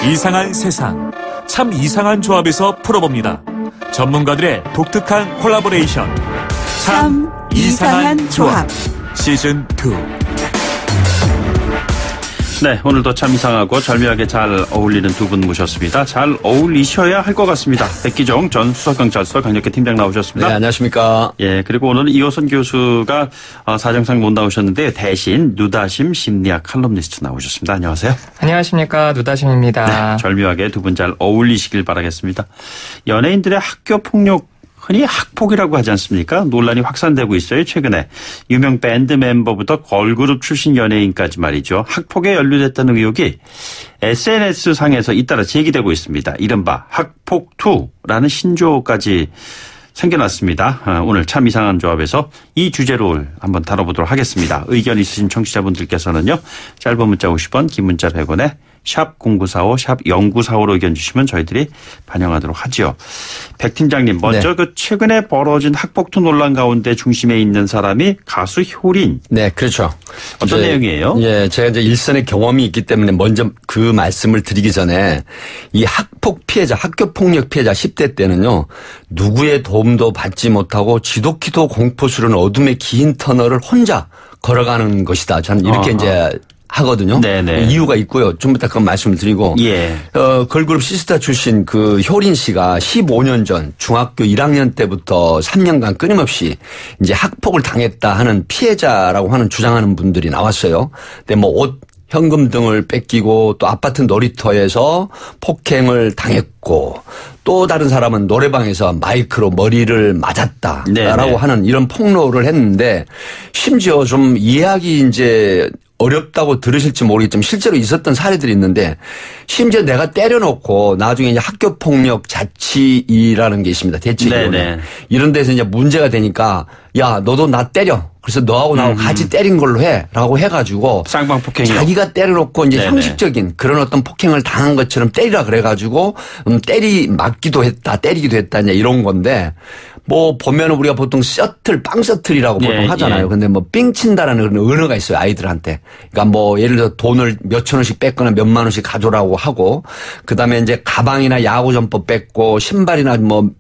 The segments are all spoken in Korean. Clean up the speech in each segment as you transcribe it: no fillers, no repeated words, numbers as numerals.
이상한 세상, 참 이상한 조합에서 풀어봅니다. 전문가들의 독특한 콜라보레이션, 참 이상한 조합 시즌 2. 네, 오늘도 참 이상하고 절묘하게 잘 어울리는 두 분 모셨습니다. 잘 어울리셔야 할 것 같습니다. 백기종 전 수석경찰서 강력계 팀장 나오셨습니다. 네, 안녕하십니까. 예, 그리고 오늘은 이호선 교수가 사정상 못 나오셨는데 대신 누다심 심리학 칼럼니스트 나오셨습니다. 안녕하세요. 안녕하십니까. 누다심입니다. 네, 절묘하게 두 분 잘 어울리시길 바라겠습니다. 연예인들의 학교 폭력, 흔히 학폭이라고 하지 않습니까? 논란이 확산되고 있어요. 최근에 유명 밴드 멤버부터 걸그룹 출신 연예인까지 말이죠. 학폭에 연루됐다는 의혹이 SNS 상에서 잇따라 제기되고 있습니다. 이른바 학폭2라는 신조어까지 생겨났습니다. 오늘 참 이상한 조합에서 이 주제로 한번 다뤄보도록 하겠습니다. 의견 있으신 청취자분들께서는요. 짧은 문자 50원, 긴 문자 100원에 샵 0945, 샵 0945로 의견 주시면 저희들이 반영하도록 하죠. 백 팀장님, 먼저 그 최근에 벌어진 학폭투 논란 가운데 중심에 있는 사람이 가수 효린. 네, 그렇죠. 어떤 내용이에요? 예, 제가 이제 일선의 경험이 있기 때문에 먼저 그 말씀을 드리기 전에 이 학폭 피해자, 학교 폭력 피해자 10대 때는요, 누구의 도움도 받지 못하고 지독히도 공포스러운 어둠의 긴 터널을 혼자 걸어가는 것이다. 저는 이렇게 이제 하거든요. 네네. 이유가 있고요. 좀 이따 그건 말씀을 드리고. 예. 걸그룹 시스타 출신 그 효린 씨가 15년 전 중학교 1학년 때부터 3년간 끊임없이 이제 학폭을 당했다 하는 피해자라고 하는 주장하는 분들이 나왔어요. 근데 뭐 옷, 현금 등을 뺏기고 또 아파트 놀이터에서 폭행을 당했고 또 다른 사람은 노래방에서 마이크로 머리를 맞았다라고 네네. 하는 이런 폭로를 했는데 심지어 좀 이해하기 이제 어렵다고 들으실지 모르겠지만 실제로 있었던 사례들이 있는데 심지어 내가 때려놓고 나중에 이제 학교폭력 자치위라는 게 있습니다. 대책위원회. 이런 데서 이제 문제가 되니까 야, 너도 나 때려. 그래서 너하고 나하고 같이 때린 걸로 해. 라고 해가지고. 쌍방폭행이요. 자기가 때려놓고 이제 네네. 형식적인 그런 어떤 폭행을 당한 것처럼 때리라 그래가지고 맞기도 했다. 때리기도 했다. 이제 이런 건데 뭐 보면은 우리가 보통 빵 셔틀이라고 보통 하잖아요. 근데 뭐 삥 친다라는 그런 언어가 있어요. 아이들한테. 그러니까 뭐 예를 들어 돈을 몇천 원씩 뺏거나 몇만 원씩 가져라고 하고 그다음에 이제 가방이나 야구 점퍼 뺏고 신발이나 뭐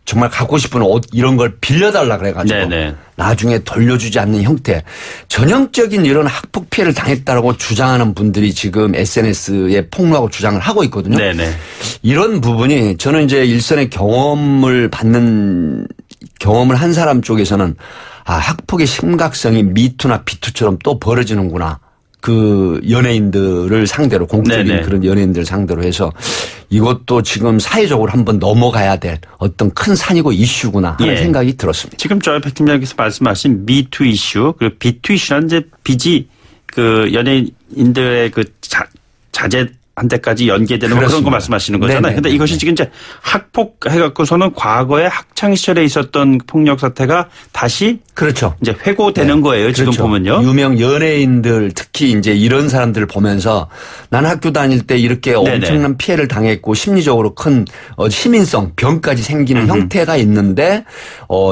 정말 갖고 싶은 옷 이런 걸 빌려달라 그래가지고 네네. 나중에 돌려주지 않는 형태. 전형적인 이런 학폭 피해를 당했다라고 주장하는 분들이 지금 SNS에 폭로하고 주장을 하고 있거든요. 네네. 이런 부분이 저는 이제 일선의 경험을 한 사람 쪽에서는 아, 학폭의 심각성이 미투나 비투처럼 또 벌어지는구나. 그 연예인들을 상대로 공적인 네네. 그런 연예인들을 상대로 해서 이것도 지금 사회적으로 한번 넘어가야 될 어떤 큰 산이고 이슈구나 하는 생각이 들었습니다. 지금 저희 백 팀장님께서 말씀하신 미투 이슈, 그리고 비투 이슈는 이제 빚이 그 연예인들의 그 자제 한때까지 연계되는 뭐 그런 거 말씀하시는 거잖아요. 그런데 이것이 지금 이제 학폭 해갖고서는 과거에 학창 시절에 있었던 폭력 사태가 다시 그렇죠. 이제 회고되는 거예요. 지금 그렇죠. 보면요. 유명 연예인들 특히 이제 이런 사람들을 보면서 난 학교 다닐 때 이렇게 엄청난 피해를 당했고 심리적으로 큰 시민성 병까지 생기는 형태가 있는데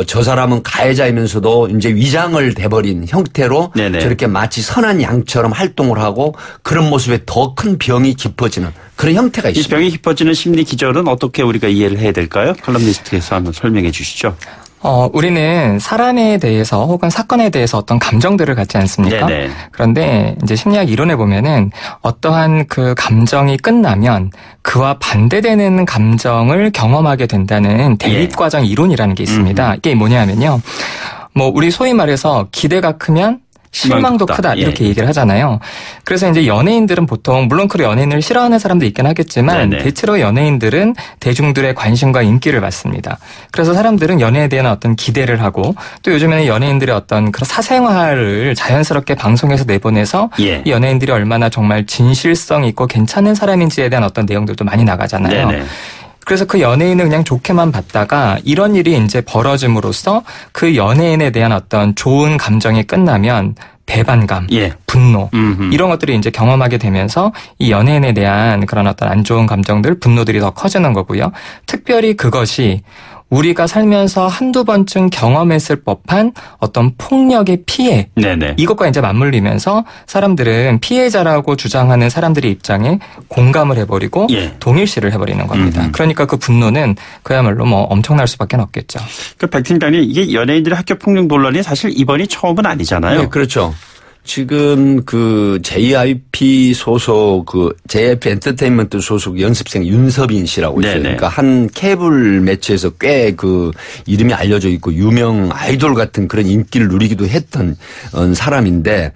저 사람은 가해자이면서도 이제 위장을 돼버린 형태로 저렇게 마치 선한 양처럼 활동을 하고 그런 모습에 더 큰 병이 깊어지는 그런 형태가 있습니다. 이 병이 깊어지는 심리 기절은 어떻게 우리가 이해를 해야 될까요? 칼럼니스트께서 한번 설명해 주시죠. 우리는 사람에 대해서 혹은 사건에 대해서 어떤 감정들을 갖지 않습니까? 네네. 그런데 이제 심리학 이론에 보면은 어떠한 그 감정이 끝나면 그와 반대되는 감정을 경험하게 된다는 대립과정 이론이라는 게 있습니다. 이게 뭐냐면요. 뭐 우리 소위 말해서 기대가 크면 실망도 크다 이렇게 얘기를 하잖아요. 그래서 이제 연예인들은 보통 물론 그 연예인을 싫어하는 사람도 있긴 하겠지만 대체로 연예인들은 대중들의 관심과 인기를 받습니다. 그래서 사람들은 연예에 대한 어떤 기대를 하고 또 요즘에는 연예인들의 어떤 그런 사생활을 자연스럽게 방송에서 내보내서 이 연예인들이 얼마나 정말 진실성 있고 괜찮은 사람인지에 대한 어떤 내용들도 많이 나가잖아요. 그래서 그 연예인을 그냥 좋게만 봤다가 이런 일이 이제 벌어짐으로써 그 연예인에 대한 어떤 좋은 감정이 끝나면 배반감, 분노 이런 것들이 이제 경험하게 되면서 이 연예인에 대한 그런 어떤 안 좋은 감정들, 분노들이 더 커지는 거고요. 특별히 그것이 우리가 살면서 한두 번쯤 경험했을 법한 어떤 폭력의 피해 네네. 이것과 이제 맞물리면서 사람들은 피해자라고 주장하는 사람들의 입장에 공감을 해버리고 예. 동일시를 해버리는 겁니다. 그러니까 그 분노는 그야말로 뭐 엄청날 수밖에 없겠죠. 그 백 팀장님 이게 연예인들의 학교 폭력 논란이 사실 이번이 처음은 아니잖아요. 네, 그렇죠. 지금 그 JYP 소속 그 JYP 엔터테인먼트 소속 연습생 윤서빈 씨라고 있어요. 네네. 그러니까 한 케이블 매체에서 꽤 그 이름이 알려져 있고 유명 아이돌 같은 그런 인기를 누리기도 했던 사람인데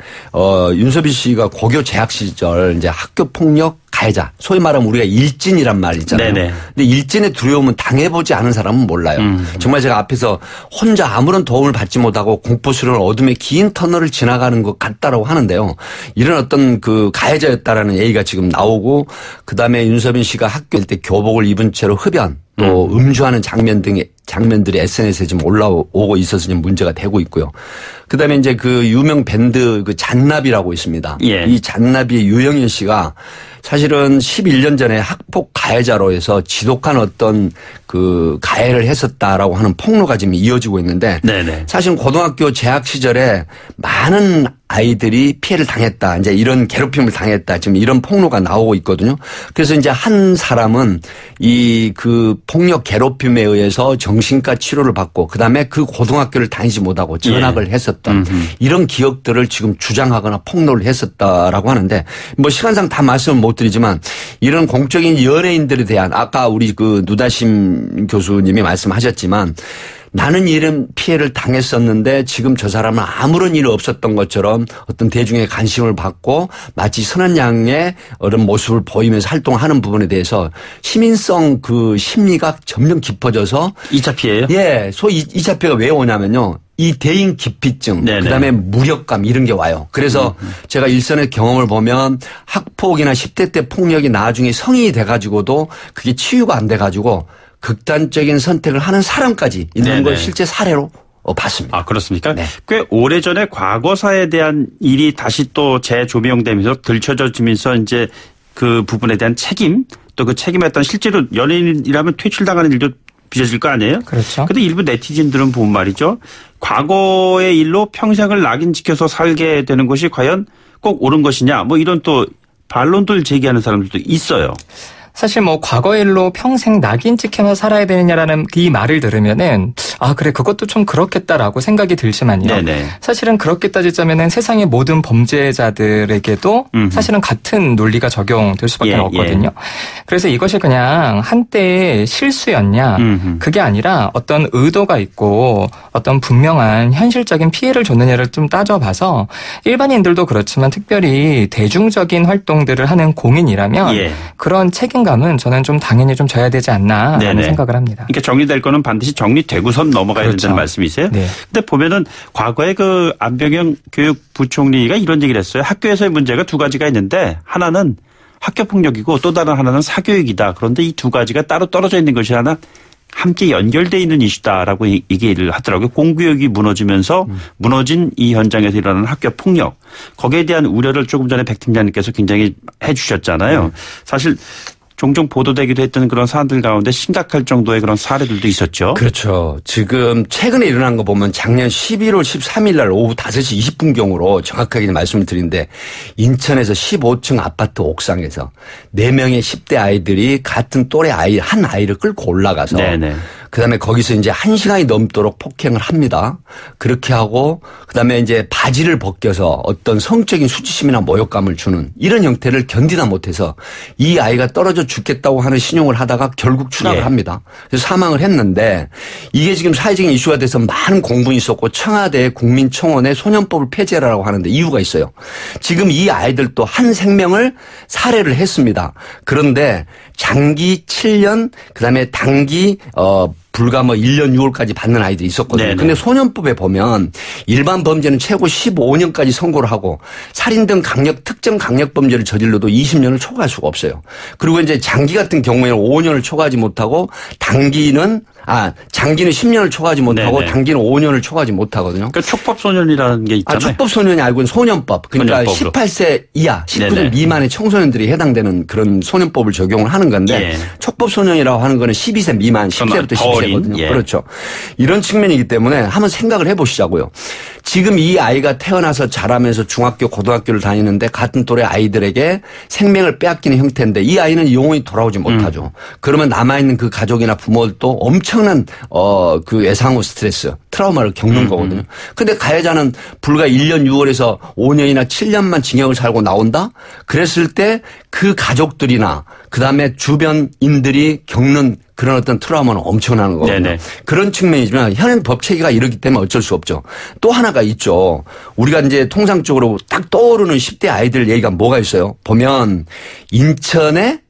윤서빈 씨가 고교 재학 시절 이제 학교 폭력 가해자, 소위 말하면 우리가 일진이란 말 있잖아요. 네네. 근데 일진의 두려움은 당해보지 않은 사람은 몰라요. 정말 제가 앞에서 혼자 아무런 도움을 받지 못하고 공포스러운 어둠의 긴 터널을 지나가는 것 같다라고 하는데요. 이런 어떤 그 가해자였다라는 얘기가 지금 나오고 그다음에 윤서빈 씨가 학교 때 교복을 입은 채로 흡연 또 음주하는 장면들이 SNS에 지금 올라오고 있어서 지금 문제가 되고 있고요. 그다음에 이제 그 유명 밴드 그 잔나비라고 있습니다. 예. 이 잔나비의 유영현 씨가 사실은 11년 전에 학폭 가해자로 해서 지독한 어떤 그 가해를 했었다라고 하는 폭로가 지금 이어지고 있는데 네네. 사실 고등학교 재학 시절에 많은 아이들이 피해를 당했다. 이제 이런 괴롭힘을 당했다. 지금 이런 폭로가 나오고 있거든요. 그래서 이제 한 사람은 이 그 폭력 괴롭힘에 의해서 정신과 치료를 받고 그다음에 그 고등학교를 다니지 못하고 전학을 했었던 이런 기억들을 지금 주장하거나 폭로를 했었다라고 하는데 뭐 시간상 다 말씀을 못 드리지만 이런 공적인 연예인들에 대한 아까 우리 그 누다심 교수님이 말씀하셨지만 나는 이런 피해를 당했었는데 지금 저 사람은 아무런 일 없었던 것처럼 어떤 대중의 관심을 받고 마치 선한 양의 그런 모습을 보이면서 활동하는 부분에 대해서 시민성 그 심리가 점점 깊어져서 2차 피해요? 예. 소위 2차 피해가 왜 오냐면요. 이 대인 기피증, 네네. 그다음에 무력감 이런 게 와요. 그래서 제가 일선의 경험을 보면 학폭이나 10대 때 폭력이 나중에 성인이 돼가지고도 그게 치유가 안 돼가지고 극단적인 선택을 하는 사람까지 있는 네네. 걸 실제 사례로 봤습니다. 아, 그렇습니까? 네. 꽤 오래전에 과거사에 대한 일이 다시 또 재조명되면서 들춰져지면서 이제 그 부분에 대한 책임 또 그 책임에 따른 실제로 연예인이라면 퇴출당하는 일도 빚어질 거 아니에요? 그렇죠. 근데 일부 네티즌들은 보면 말이죠. 과거의 일로 평생을 낙인지켜서 살게 되는 것이 과연 꼭 옳은 것이냐 뭐 이런 또 반론들 제기하는 사람들도 있어요. 사실 뭐 과거 일로 평생 낙인 찍혀서 살아야 되느냐라는 이 말을 들으면은 아 그래 그것도 좀 그렇겠다라고 생각이 들지만요. 네네. 사실은 그렇게 따지자면은 세상의 모든 범죄자들에게도 사실은 같은 논리가 적용될 수밖에 예, 없거든요. 예. 그래서 이것이 그냥 한때의 실수였냐 그게 아니라 어떤 의도가 있고 어떤 분명한 현실적인 피해를 줬느냐를 좀 따져봐서 일반인들도 그렇지만 특별히 대중적인 활동들을 하는 공인이라면 예. 그런 책임감은 저는 좀 당연히 좀 져야 되지 않나라는 네네. 생각을 합니다. 그러니까 정리될 거는 반드시 정리되고선 넘어가야 그렇죠. 된다는 말씀이세요? 네. 근데 보면은 과거에 그 안병영 교육부총리가 이런 얘기를 했어요. 학교에서의 문제가 두 가지가 있는데 하나는 학교 폭력이고 또 다른 하나는 사교육이다. 그런데 이 두 가지가 따로 떨어져 있는 것이 하나 함께 연결돼 있는 이슈다라고 얘기를 하더라고요. 공교육이 무너지면서 무너진 이 현장에서 일어나는 학교 폭력. 거기에 대한 우려를 조금 전에 백 팀장님께서 굉장히 해 주셨잖아요. 사실 종종 보도되기도 했던 그런 사안들 가운데 심각할 정도의 그런 사례들도 있었죠. 그렇죠. 지금 최근에 일어난 거 보면 작년 11월 13일 날 오후 5시 20분경으로 정확하게 말씀을 드리는데 인천에서 15층 아파트 옥상에서 4명의 10대 아이들이 같은 또래 한 아이를 끌고 올라가서 네네. 그다음에 거기서 이제 1시간이 넘도록 폭행을 합니다. 그렇게 하고 그다음에 이제 바지를 벗겨서 어떤 성적인 수치심이나 모욕감을 주는 이런 형태를 견디다 못해서 이 아이가 떨어져 죽겠다고 하는 신용을 하다가 결국 추락을 예. 합니다. 그래서 사망을 했는데 이게 지금 사회적인 이슈가 돼서 많은 공분이 있었고 청와대 국민청원에 소년법을 폐지하라고 하는데 이유가 있어요. 지금 이 아이들도 한 생명을 살해를 했습니다. 그런데 장기 7년 그다음에 단기 불과 뭐 1년 6월까지 받는 아이들이 있었거든요. 네네. 근데 소년법에 보면 일반 범죄는 최고 15년까지 선고를 하고 살인 등 특정 강력 범죄를 저질러도 20년을 초과할 수가 없어요. 그리고 이제 장기 같은 경우에는 5년을 초과하지 못하고 장기는 10년을 초과하지 못하고 네네. 단기는 5년을 초과하지 못하거든요. 그러니까 촉법소년이라는 게 있잖아요. 촉법소년이 알고는 소년법. 그러니까 소년법으로. 18세 이하, 19세 네네. 미만의 청소년들이 해당되는 그런 소년법을 적용을 하는 건데 예. 촉법소년이라고 하는 거는 12세 미만, 10세부터 더 12세 2세거든요. 예. 그렇죠. 이런 측면이기 때문에 한번 생각을 해보시자고요. 지금 이 아이가 태어나서 자라면서 중학교, 고등학교를 다니는데 같은 또래 아이들에게 생명을 빼앗기는 형태인데 이 아이는 영원히 돌아오지 못하죠. 그러면 남아있는 그 가족이나 부모들도 엄청난 그 외상후 스트레스, 트라우마를 겪는 거거든요. 근데 가해자는 불과 1년 6월에서 5년이나 7년만 징역을 살고 나온다? 그랬을 때 그 가족들이나 그다음에 주변인들이 겪는 그런 어떤 트라우마는 엄청나는 거거든요. 네네. 그런 측면이지만 현행 법 체계가 이렇기 때문에 어쩔 수 없죠. 또 하나가 있죠. 우리가 이제 통상적으로 딱 떠오르는 10대 아이들 얘기가 뭐가 있어요. 보면 인천의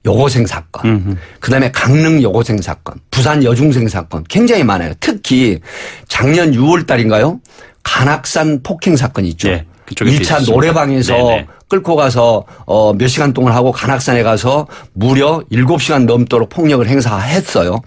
여고생 사건, 그다음에 강릉 여고생 사건, 부산 여중생 사건 굉장히 많아요. 특히 작년 6월 달인가요? 간악산 폭행 사건이 있죠. 네, 1차 노래방에서 네네. 끌고 가서 몇 시간 동안 하고 간악산에 가서 무려 7시간 넘도록 폭력을 행사했어요.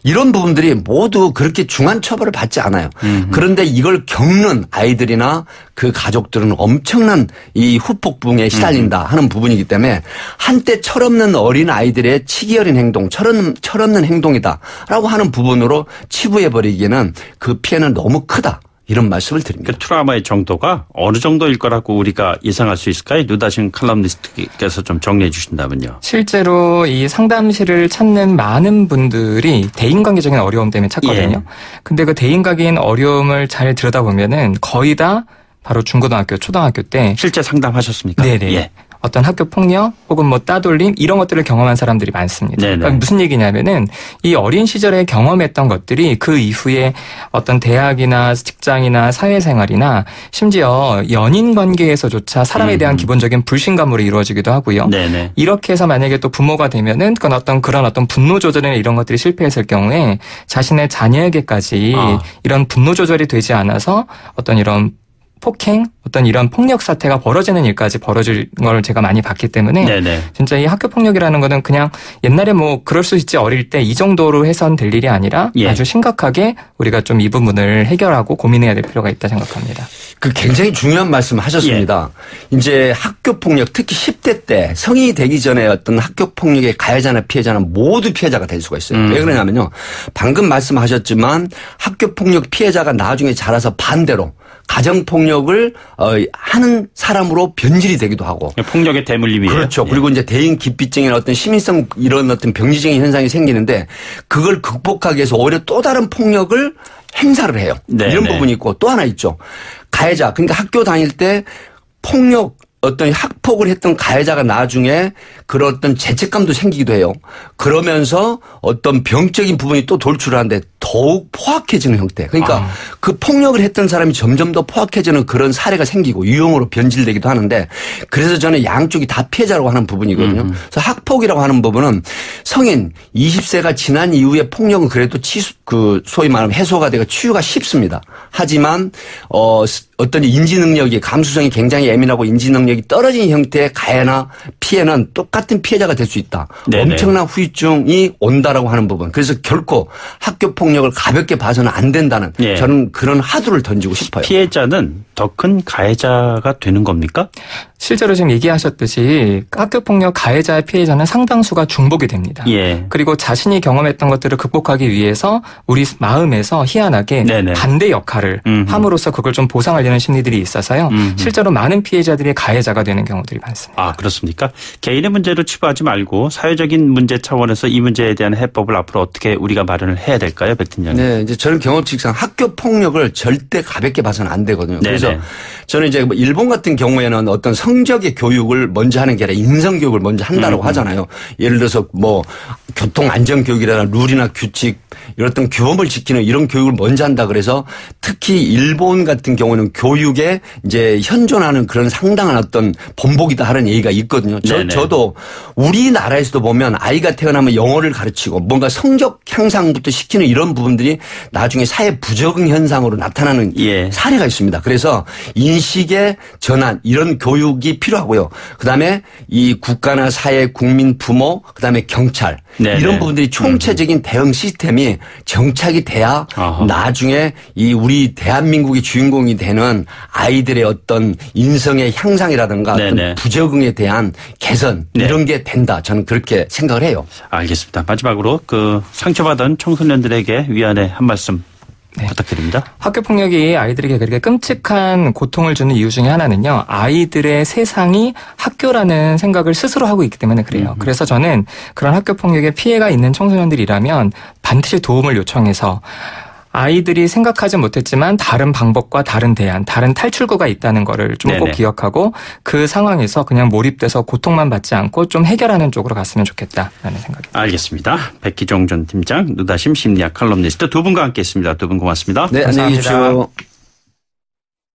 이런 부분들이 모두 그렇게 중한 처벌을 받지 않아요. 그런데 이걸 겪는 아이들이나 그 가족들은 엄청난 이 후폭풍에 시달린다 하는 부분이기 때문에 한때 철없는 어린 아이들의 치기 어린 행동, 철없는 행동이다라고 하는 부분으로 치부해버리기에는 그 피해는 너무 크다. 이런 말씀을 드립니다. 그 트라우마의 정도가 어느 정도일 거라고 우리가 예상할 수 있을까요? 유다신 칼럼니스트께서 좀 정리해 주신다면요. 실제로 이 상담실을 찾는 많은 분들이 대인관계적인 어려움 때문에 찾거든요. 근데 그 대인관계인 어려움을 잘 들여다보면은 거의 다 바로 중고등학교, 초등학교 때 실제 상담하셨습니까? 네네. 예. 어떤 학교 폭력 혹은 뭐 따돌림 이런 것들을 경험한 사람들이 많습니다. 그러니까 무슨 얘기냐면은 이 어린 시절에 경험했던 것들이 그 이후에 어떤 대학이나 직장이나 사회생활이나 심지어 연인 관계에서조차 사람에 대한 기본적인 불신감으로 이루어지기도 하고요. 네네. 이렇게 해서 만약에 또 부모가 되면은 그런 어떤 분노 조절이나 이런 것들이 실패했을 경우에 자신의 자녀에게까지 이런 분노 조절이 되지 않아서 어떤 이런 폭행, 어떤 이런 폭력 사태가 벌어지는 일까지 벌어질 걸 제가 많이 봤기 때문에 네네. 진짜 이 학교 폭력이라는 거는 그냥 옛날에 뭐 그럴 수 있지 어릴 때 이 정도로 해선 될 일이 아니라 아주 심각하게 우리가 좀 이 부분을 해결하고 고민해야 될 필요가 있다 생각합니다. 그 굉장히 중요한 말씀 하셨습니다. 이제 학교 폭력 특히 10대 때 성인이 되기 전에 어떤 학교 폭력의 가해자나 피해자는 모두 피해자가 될 수가 있어요. 왜 그러냐면요. 방금 말씀하셨지만 학교 폭력 피해자가 나중에 자라서 반대로 가정폭력을 하는 사람으로 변질이 되기도 하고. 폭력의 대물림이에요. 그렇죠. 그리고 이제 대인 기피증이나 어떤 시민성 이런 어떤 병리적인 현상이 생기는데 그걸 극복하기 위해서 오히려 또 다른 폭력을 행사를 해요. 네네. 이런 부분이 있고 또 하나 있죠. 가해자. 그러니까 학교 다닐 때 폭력 어떤 학폭을 했던 가해자가 나중에 그런 어떤 죄책감도 생기기도 해요. 그러면서 어떤 병적인 부분이 또 돌출하는데 더욱 포악해지는 형태. 그러니까 그 폭력을 했던 사람이 점점 더 포악해지는 그런 사례가 생기고 유형으로 변질되기도 하는데 그래서 저는 양쪽이 다 피해자라고 하는 부분이거든요. 그래서 학폭이라고 하는 부분은 성인 20세가 지난 이후에 폭력은 그래도 소위 말하면 해소가 되고 치유가 쉽습니다. 하지만 어떤 인지 능력이 감수성이 굉장히 예민하고 인지 능력이 떨어진 형태의 가해나 피해는 똑같은 피해자가 될 수 있다. 네네. 엄청난 후유증이 온다라고 하는 부분. 그래서 결코 학교 폭력을 가볍게 봐서는 안 된다는 저는 그런 하두를 던지고 싶어요. 피해자는 더 큰 가해자가 되는 겁니까? 실제로 지금 얘기하셨듯이 학교폭력 가해자의 피해자는 상당수가 중복이 됩니다. 그리고 자신이 경험했던 것들을 극복하기 위해서 우리 마음에서 희한하게 네네. 반대 역할을 함으로써 그걸 좀 보상하려는 심리들이 있어서요. 실제로 많은 피해자들이 가해자가 되는 경우들이 많습니다. 아, 그렇습니까? 개인의 문제로 치부하지 말고 사회적인 문제 차원에서 이 문제에 대한 해법을 앞으로 어떻게 우리가 마련을 해야 될까요, 백 팀장님? 네, 이제 저는 경험칙상 학교 폭력을 절대 가볍게 봐서는 안 되거든요. 네네. 그래서 저는 이제 일본 같은 경우에는 어떤 성적의 교육을 먼저 하는 게 아니라 인성 교육을 먼저 한다고 하잖아요. 예를 들어서 뭐 교통 안전 교육이라든가 룰이나 규칙 이런 어떤 규범을 지키는 이런 교육을 먼저 한다 그래서 특히 일본 같은 경우는 교육에 이제 현존하는 그런 상당한 어떤 본보기다 하는 얘기가 있거든요. 저도 우리나라에서도 보면 아이가 태어나면 영어를 가르치고 뭔가 성적 향상부터 시키는 이런 부분들이 나중에 사회 부적응 현상으로 나타나는 사례가 있습니다. 그래서 인식의 전환 이런 교육이 필요하고요. 그다음에 이 국가나 사회, 국민, 부모, 그다음에 경찰 네네. 이런 부분들이 총체적인 대응 시스템이 정착이 돼야 나중에 이 우리 대한민국의 주인공이 되는 아이들의 어떤 인성의 향상이라든가 어떤 부적응에 대한 개선 이런 게 된다. 저는 그렇게 생각을 해요. 알겠습니다. 마지막으로 그 상처받은 청소년들에게 위안의 한 말씀 부탁드립니다. 학교 폭력이 아이들에게 그렇게 끔찍한 고통을 주는 이유 중에 하나는요. 아이들의 세상이 학교라는 생각을 스스로 하고 있기 때문에 그래요. 그래서 저는 그런 학교 폭력에 피해가 있는 청소년들이라면 반드시 도움을 요청해서 아이들이 생각하지 못했지만 다른 방법과 다른 대안, 다른 탈출구가 있다는 거를 좀 꼭 기억하고 그 상황에서 그냥 몰입돼서 고통만 받지 않고 좀 해결하는 쪽으로 갔으면 좋겠다라는 생각입니다. 알겠습니다. 백기종 전 팀장, 누다심 심리학 칼럼니스트 두 분과 함께했습니다. 두 분 고맙습니다. 네, 안녕히 계십시오.